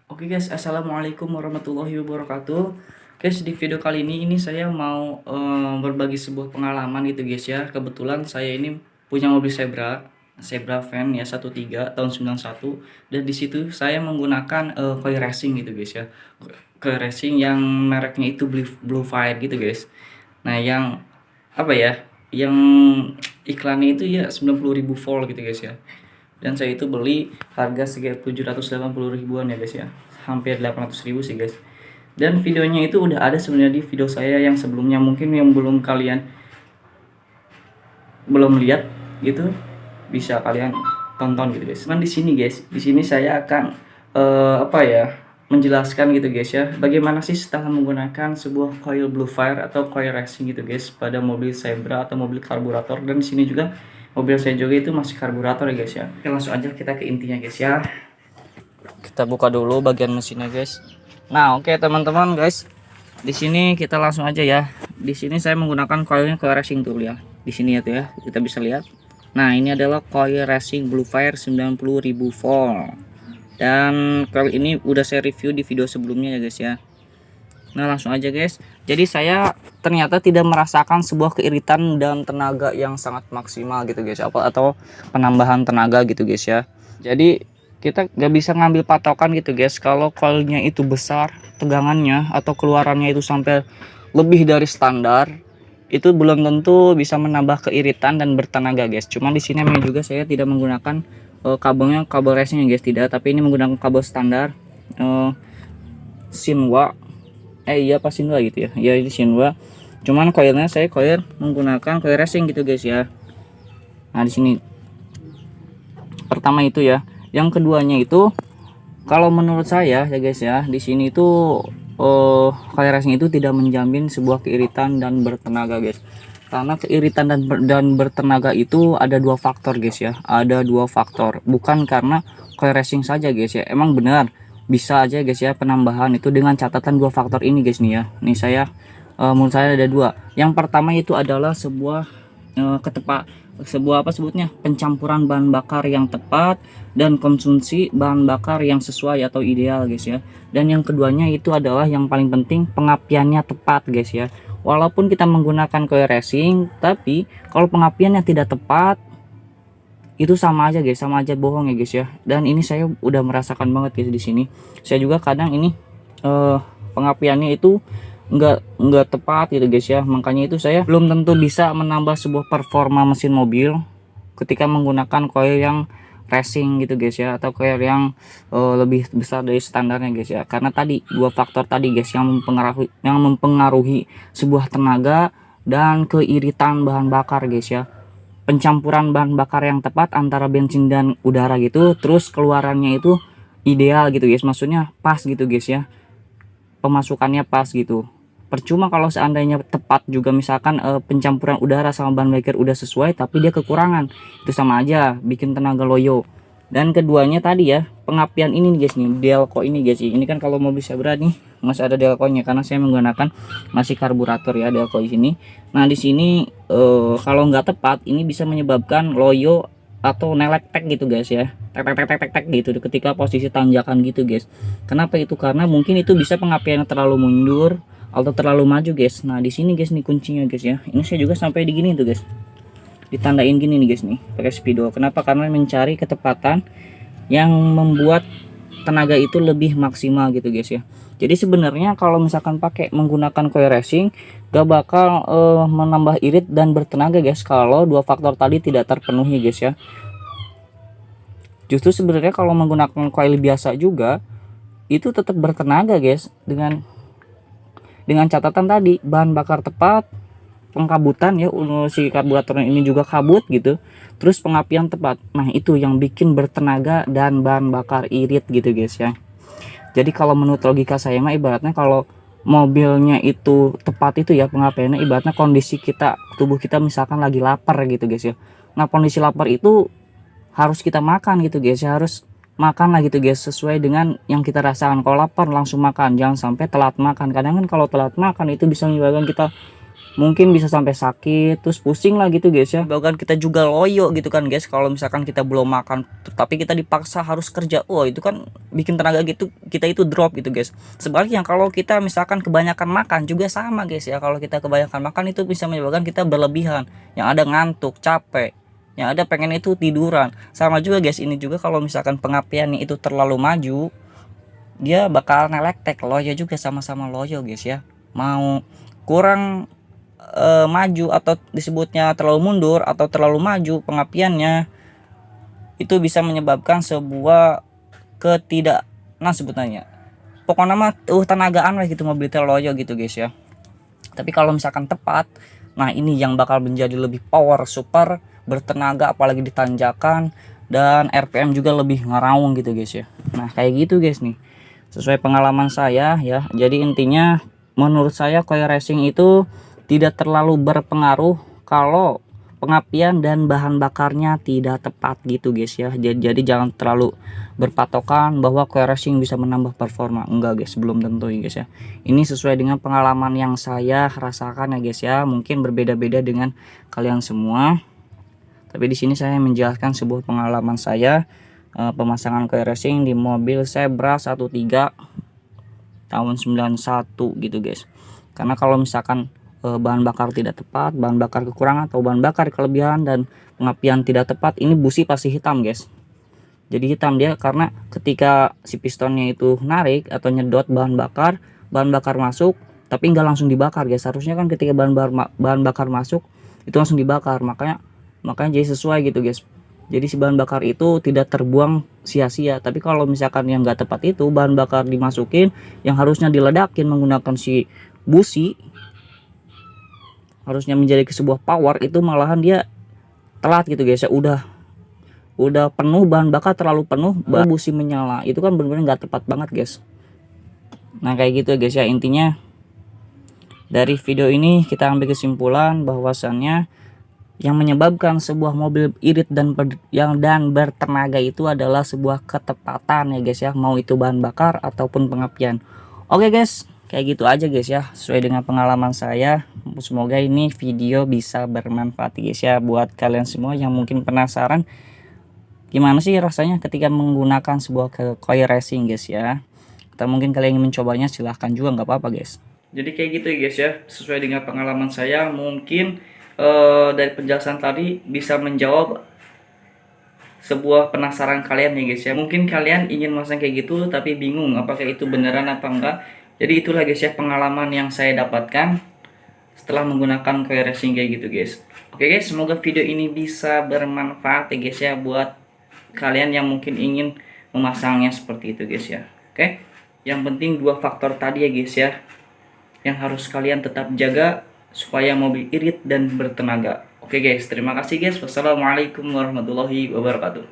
Oke guys, assalamualaikum warahmatullahi wabarakatuh. Guys, di video kali ini saya mau berbagi sebuah pengalaman gitu guys ya. Kebetulan saya ini punya mobil Zebra Van ya 13 tahun 91, dan di situ saya menggunakan Koi Racing gitu guys ya. Koi Racing yang mereknya itu Blue Fire gitu guys. Nah, yang apa ya? Yang iklannya itu ya 90.000 volt gitu guys ya, dan saya itu beli harga sekitar 780 ribuan ya guys ya, hampir 800 ribu sih guys. Dan videonya itu udah ada sebenarnya di video saya yang sebelumnya, mungkin yang kalian belum lihat gitu, bisa kalian tonton gitu guys. Cuman di sini guys, di sini saya akan apa ya, menjelaskan gitu guys ya, bagaimana sih setelah menggunakan sebuah coil Blue Fire atau coil racing gitu guys pada mobil Zebra atau mobil karburator. Dan di sini juga mobil saya juga itu masih karburator ya guys ya. Oke, langsung aja kita ke intinya guys ya. Kita buka dulu bagian mesinnya guys. Nah, oke teman-teman guys, di sini kita langsung aja ya. Di sini saya menggunakan coilnya coil racing tool ya. Di sini ya tuh ya, kita bisa lihat. Nah, ini adalah coil racing Blue Fire 90.000 volt. Dan coil ini udah saya review di video sebelumnya ya guys ya. Nah, langsung aja guys. Jadi saya ternyata tidak merasakan sebuah keiritan dan tenaga yang sangat maksimal gitu guys, atau penambahan tenaga gitu guys ya. Jadi kita nggak bisa ngambil patokan gitu guys kalau coilnya itu besar tegangannya atau keluarannya itu sampai lebih dari standar, itu belum tentu bisa menambah keiritan dan bertenaga guys. Cuman di sini memang juga saya tidak menggunakan kabelnya kabel racing ya guys, tidak, tapi ini menggunakan kabel standar Shinwa. Iya pas Shinwa gitu ya. Ya ini Shinwa. Cuman coilnya saya coil menggunakan coil racing gitu guys ya. Nah, di sini pertama itu ya. Yang keduanya itu kalau menurut saya ya guys ya, di sini itu coil racing itu tidak menjamin sebuah keiritan dan bertenaga guys. Karena keiritan dan bertenaga itu ada dua faktor guys ya. Ada dua faktor. Bukan karena coil racing saja guys ya. Emang benar bisa aja guys ya penambahan itu dengan catatan dua faktor ini guys nih ya. Nih saya menurut saya ada dua. Yang pertama itu adalah sebuah sebuah apa sebutnya, pencampuran bahan bakar yang tepat dan konsumsi bahan bakar yang sesuai atau ideal guys ya. Dan yang keduanya itu adalah yang paling penting, pengapiannya tepat guys ya. Walaupun kita menggunakan coil racing, tapi kalau pengapiannya tidak tepat itu sama aja guys, sama aja bohong ya guys ya. Dan ini saya udah merasakan banget guys di sini. Saya juga kadang ini pengapiannya itu nggak tepat gitu guys ya. Makanya itu saya belum tentu bisa menambah sebuah performa mesin mobil ketika menggunakan coil yang racing gitu guys ya, atau coil yang lebih besar dari standarnya guys ya. Karena tadi dua faktor tadi guys yang mempengaruhi sebuah tenaga dan keiritan bahan bakar guys ya. Pencampuran bahan bakar yang tepat antara bensin dan udara gitu, terus keluarannya itu ideal gitu guys, maksudnya pas gitu guys ya, pemasukannya pas gitu. Percuma kalau seandainya tepat juga, misalkan pencampuran udara sama bahan bakar udah sesuai tapi dia kekurangan, itu sama aja bikin tenaga loyo. Dan keduanya tadi ya, pengapian ini nih guys nih, delco ini guys, ini kan kalau mobil Zebra nih masih ada delconya karena saya menggunakan masih karburator ya delco di sini. Nah, di sini kalau nggak tepat ini bisa menyebabkan loyo atau nelek tek gitu guys ya, tek tek tek tek tek tek gitu ketika posisi tanjakan gitu guys. Kenapa itu? Karena mungkin itu bisa pengapiannya terlalu mundur atau terlalu maju guys. Nah, di sini guys nih kuncinya guys ya, ini saya juga sampai di gini tuh guys, ditandain gini nih guys nih pakai spidol. Kenapa? Karena mencari ketepatan yang membuat tenaga itu lebih maksimal gitu guys ya. Jadi sebenarnya kalau misalkan pakai menggunakan coil racing gak bakal menambah irit dan bertenaga guys kalau dua faktor tadi tidak terpenuhi guys ya. Justru sebenarnya kalau menggunakan coil biasa juga itu tetap bertenaga guys, dengan catatan tadi bahan bakar tepat, pengkabutan ya, si karburator ini juga kabut gitu, terus pengapian tepat. Nah, itu yang bikin bertenaga dan bahan bakar irit gitu guys ya. Jadi kalau menurut logika saya mah ibaratnya kalau mobilnya itu tepat itu ya pengapiannya, ibaratnya kondisi kita, tubuh kita misalkan lagi lapar gitu guys ya. Nah, kondisi lapar itu harus kita makan gitu guys ya, harus makan lah gitu guys sesuai dengan yang kita rasakan. Kalau lapar langsung makan, jangan sampai telat makan. Kadang kan kalau telat makan itu bisa menyebabkan kita mungkin bisa sampai sakit, terus pusing lah gitu guys ya. Bahkan kita juga loyo gitu kan guys, kalau misalkan kita belum makan tapi kita dipaksa harus kerja, itu kan bikin tenaga gitu, kita itu drop gitu guys. Sebaliknya kalau kita misalkan kebanyakan makan juga sama guys ya, kalau kita kebanyakan makan itu bisa menyebabkan kita berlebihan, yang ada ngantuk, capek, yang ada pengen itu tiduran. Sama juga guys, ini juga kalau misalkan pengapiannya itu terlalu maju, dia bakal nelektek. Loyo juga, sama-sama loyo guys ya. Mau kurang maju atau disebutnya terlalu mundur atau terlalu maju pengapiannya, itu bisa menyebabkan sebuah sebutannya pokoknya mah tenagaan lah gitu, mobil loyo gitu guys ya. Tapi kalau misalkan tepat, nah ini yang bakal menjadi lebih power, super bertenaga, apalagi ditanjakan, dan RPM juga lebih ngeraung gitu guys ya. Nah kayak gitu guys nih, sesuai pengalaman saya ya. Jadi intinya menurut saya koyo racing itu tidak terlalu berpengaruh kalau pengapian dan bahan bakarnya tidak tepat gitu guys ya. Jadi jangan terlalu berpatokan bahwa koyo racing bisa menambah performa, enggak guys, belum tentu ya guys ya. Ini sesuai dengan pengalaman yang saya rasakan ya guys ya, mungkin berbeda-beda dengan kalian semua, tapi di sini saya menjelaskan sebuah pengalaman saya pemasangan koyo racing di mobil Zebra 13 tahun 91 gitu guys. Karena kalau misalkan bahan bakar tidak tepat, bahan bakar kekurangan atau bahan bakar kelebihan dan pengapian tidak tepat, ini busi pasti hitam guys. Jadi hitam dia karena ketika si pistonnya itu narik atau nyedot bahan bakar masuk tapi nggak langsung dibakar guys. Harusnya kan ketika bahan bakar masuk itu langsung dibakar, makanya jadi sesuai gitu guys. Jadi si bahan bakar itu tidak terbuang sia-sia. Tapi kalau misalkan yang nggak tepat itu bahan bakar dimasukin, yang harusnya diledakin menggunakan si busi, harusnya menjadi sebuah power, itu malahan dia telat gitu guys ya. Udah penuh bahan bakar, terlalu penuh, busi menyala, itu kan benar-benar nggak tepat banget guys. Nah kayak gitu guys ya. Intinya dari video ini kita ambil kesimpulan bahwasannya yang menyebabkan sebuah mobil irit dan bertenaga itu adalah sebuah ketepatan ya guys ya, mau itu bahan bakar ataupun pengapian. Oke guys, kayak gitu aja guys ya, sesuai dengan pengalaman saya. Semoga ini video bisa bermanfaat guys ya buat kalian semua yang mungkin penasaran gimana sih rasanya ketika menggunakan sebuah koyo racing guys ya. Atau mungkin kalian ingin mencobanya, silahkan juga, nggak apa-apa guys. Jadi kayak gitu ya guys ya, sesuai dengan pengalaman saya, mungkin dari penjelasan tadi bisa menjawab sebuah penasaran kalian ya guys ya. Mungkin kalian ingin masang kayak gitu tapi bingung apakah itu beneran apa enggak. Jadi itulah guys ya pengalaman yang saya dapatkan setelah menggunakan koyo racing kayak gitu guys. Oke guys, semoga video ini bisa bermanfaat ya guys ya buat kalian yang mungkin ingin memasangnya seperti itu guys ya. Oke, yang penting dua faktor tadi ya guys ya yang harus kalian tetap jaga supaya mobil irit dan bertenaga. Oke guys, terima kasih guys. Wassalamualaikum warahmatullahi wabarakatuh.